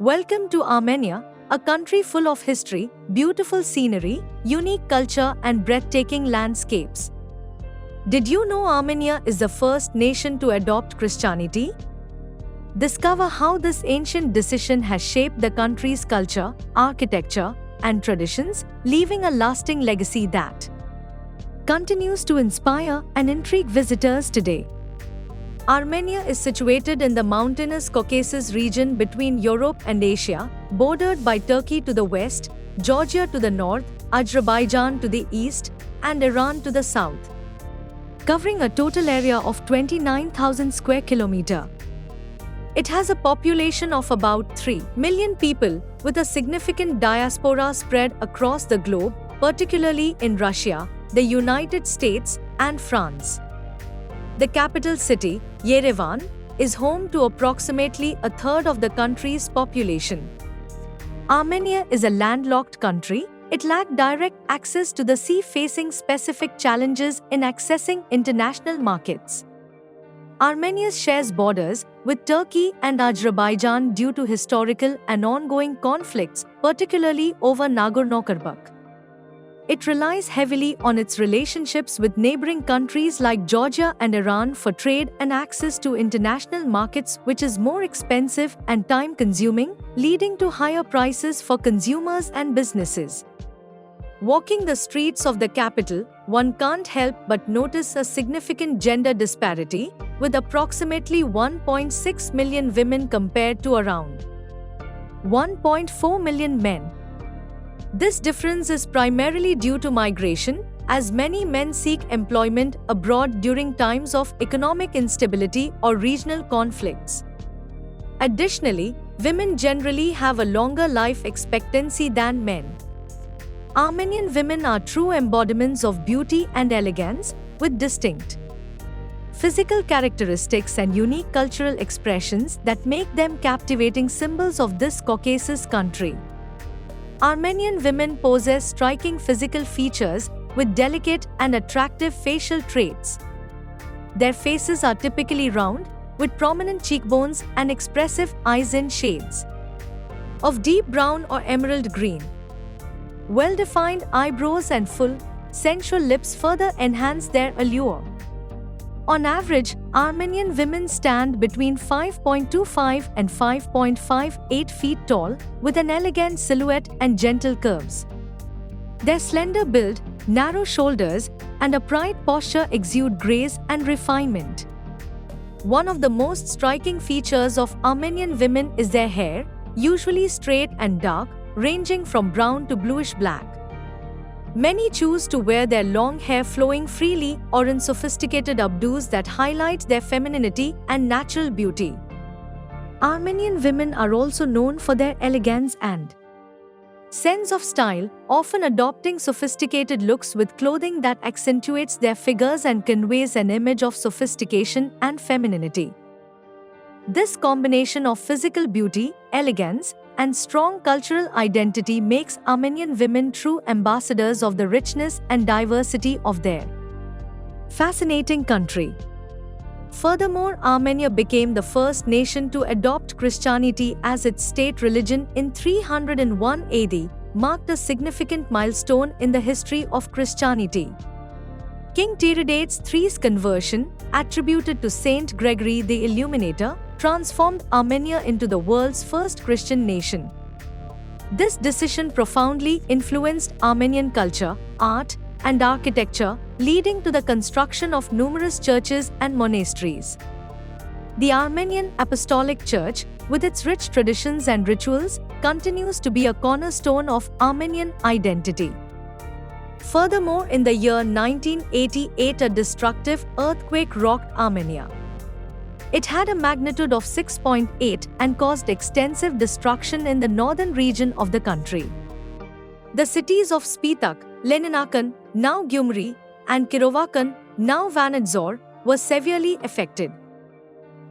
Welcome to Armenia, a country full of history, beautiful scenery, unique culture, and breathtaking landscapes. Did you know Armenia is the first nation to adopt Christianity? Discover how this ancient decision has shaped the country's culture, architecture, and traditions, leaving a lasting legacy that continues to inspire and intrigue visitors today. Armenia is situated in the mountainous Caucasus region between Europe and Asia, bordered by Turkey to the west, Georgia to the north, Azerbaijan to the east, and Iran to the south. Covering a total area of 29,000 square kilometers. It has a population of about 3 million people, with a significant diaspora spread across the globe, particularly in Russia, the United States, and France. The capital city, Yerevan, is home to approximately a third of the country's population. Armenia is a landlocked country. It lacked direct access to the sea, facing specific challenges in accessing international markets. Armenia shares borders with Turkey and Azerbaijan due to historical and ongoing conflicts, particularly over Nagorno-Karabakh. It relies heavily on its relationships with neighboring countries like Georgia and Iran for trade and access to international markets, which is more expensive and time-consuming, leading to higher prices for consumers and businesses. Walking the streets of the capital, one can't help but notice a significant gender disparity, with approximately 1.6 million women compared to around 1.4 million men. This difference is primarily due to migration, as many men seek employment abroad during times of economic instability or regional conflicts. Additionally, women generally have a longer life expectancy than men. Armenian women are true embodiments of beauty and elegance, with distinct physical characteristics and unique cultural expressions that make them captivating symbols of this Caucasus country. Armenian women possess striking physical features with delicate and attractive facial traits. Their faces are typically round, with prominent cheekbones and expressive eyes in shades of deep brown or emerald green. Well-defined eyebrows and full, sensual lips further enhance their allure. On average, Armenian women stand between 5.25 and 5.58 feet tall, with an elegant silhouette and gentle curves. Their slender build, narrow shoulders, and upright posture exude grace and refinement. One of the most striking features of Armenian women is their hair, usually straight and dark, ranging from brown to bluish-black. Many choose to wear their long hair flowing freely or in sophisticated updos that highlight their femininity and natural beauty. Armenian women are also known for their elegance and sense of style, often adopting sophisticated looks with clothing that accentuates their figures and conveys an image of sophistication and femininity. This combination of physical beauty, elegance, and strong cultural identity makes Armenian women true ambassadors of the richness and diversity of their fascinating country. Furthermore, Armenia became the first nation to adopt Christianity as its state religion in 301 AD, marked a significant milestone in the history of Christianity. King Tiridates III's conversion, attributed to Saint Gregory the Illuminator, transformed Armenia into the world's first Christian nation. This decision profoundly influenced Armenian culture, art, and architecture, leading to the construction of numerous churches and monasteries. The Armenian Apostolic Church, with its rich traditions and rituals, continues to be a cornerstone of Armenian identity. Furthermore, in the year 1988, a destructive earthquake rocked Armenia. It had a magnitude of 6.8 and caused extensive destruction in the northern region of the country. The cities of Spitak, Leninakan, now Gyumri, and Kirovakan, now Vanadzor, were severely affected.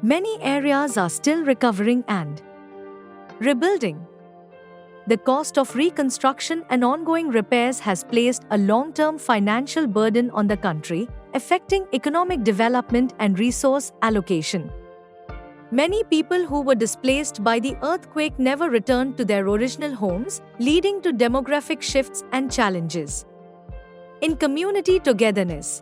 Many areas are still recovering and rebuilding. The cost of reconstruction and ongoing repairs has placed a long-term financial burden on the country, affecting economic development and resource allocation. Many people who were displaced by the earthquake never returned to their original homes, leading to demographic shifts and challenges in community togetherness.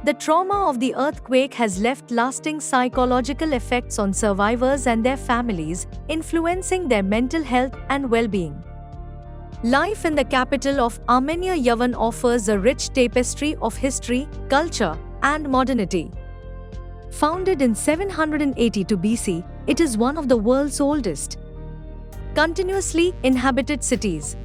The trauma of the earthquake has left lasting psychological effects on survivors and their families, influencing their mental health and well-being. Life in the capital of Armenia, Yerevan, offers a rich tapestry of history, culture, and modernity. Founded in 782 BC, it is one of the world's oldest continuously inhabited cities.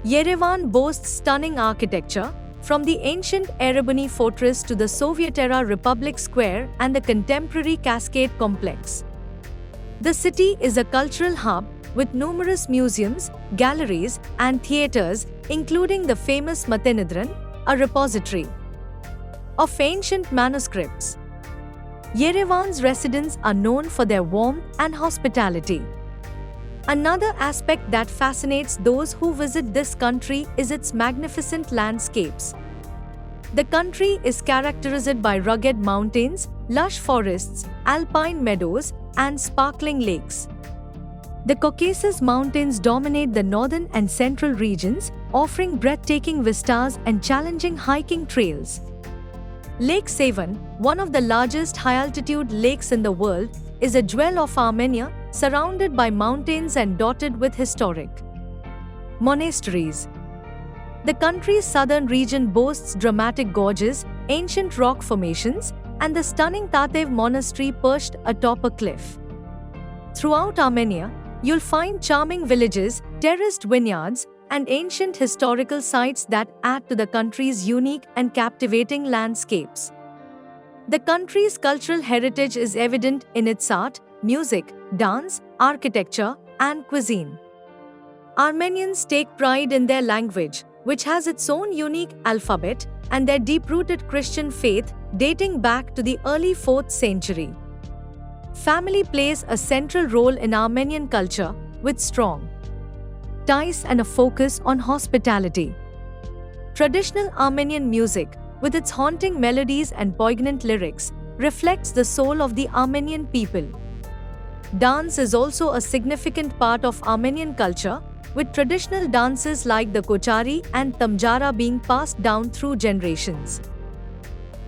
Yerevan boasts stunning architecture, from the ancient Erebuni fortress to the Soviet-era Republic Square and the contemporary Cascade Complex. The city is a cultural hub with numerous museums, galleries, and theaters, including the famous Matenidran, a repository of ancient manuscripts. Yerevan's residents are known for their warmth and hospitality. Another aspect that fascinates those who visit this country is its magnificent landscapes. The country is characterized by rugged mountains, lush forests, alpine meadows, and sparkling lakes. The Caucasus Mountains dominate the northern and central regions, offering breathtaking vistas and challenging hiking trails. Lake Sevan, one of the largest high-altitude lakes in the world, is a jewel of Armenia, surrounded by mountains and dotted with historic monasteries. The country's southern region boasts dramatic gorges, ancient rock formations, and the stunning Tatev Monastery perched atop a cliff. Throughout Armenia, you'll find charming villages, terraced vineyards, and ancient historical sites that add to the country's unique and captivating landscapes. The country's cultural heritage is evident in its art, music, dance, architecture, and cuisine. Armenians take pride in their language, which has its own unique alphabet, and their deep-rooted Christian faith dating back to the early 4th century. Family plays a central role in Armenian culture, with strong ties and a focus on hospitality. Traditional Armenian music, with its haunting melodies and poignant lyrics, reflects the soul of the Armenian people. Dance is also a significant part of Armenian culture, with traditional dances like the Kochari and Tamjara being passed down through generations.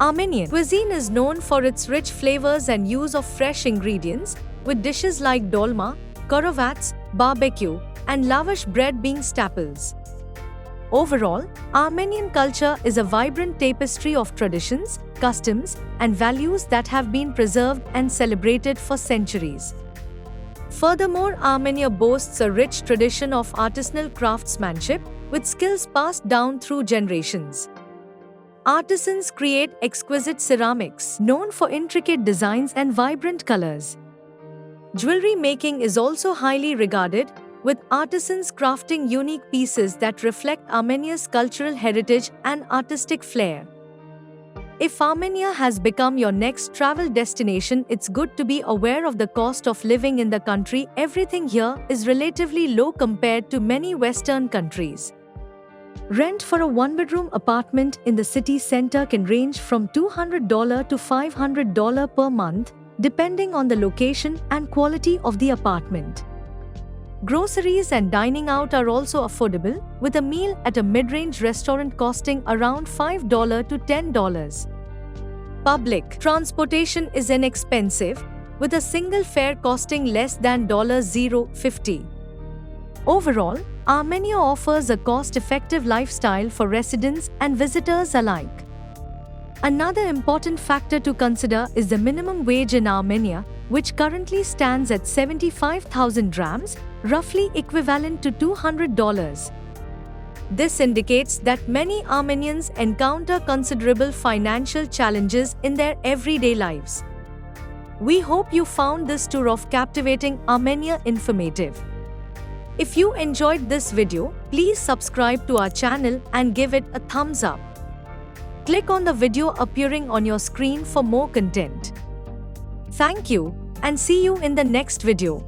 Armenian cuisine is known for its rich flavors and use of fresh ingredients, with dishes like dolma, korovats, barbecue, and lavash bread being staples. Overall, Armenian culture is a vibrant tapestry of traditions, customs, and values that have been preserved and celebrated for centuries. Furthermore, Armenia boasts a rich tradition of artisanal craftsmanship, with skills passed down through generations. Artisans create exquisite ceramics, known for intricate designs and vibrant colors. Jewelry making is also highly regarded, with artisans crafting unique pieces that reflect Armenia's cultural heritage and artistic flair. If Armenia has become your next travel destination, it's good to be aware of the cost of living in the country. Everything here is relatively low compared to many Western countries. Rent for a one-bedroom apartment in the city center can range from $200 to $500 per month, depending on the location and quality of the apartment. Groceries and dining out are also affordable, with a meal at a mid-range restaurant costing around $5 to $10. Public transportation is inexpensive, with a single fare costing less than $0.50. Overall, Armenia offers a cost-effective lifestyle for residents and visitors alike. Another important factor to consider is the minimum wage in Armenia, which currently stands at 75,000 drams, roughly equivalent to $200. This indicates that many Armenians encounter considerable financial challenges in their everyday lives. We hope you found this tour of captivating Armenia informative. If you enjoyed this video, please subscribe to our channel and give it a thumbs up. Click on the video appearing on your screen for more content. Thank you, and see you in the next video.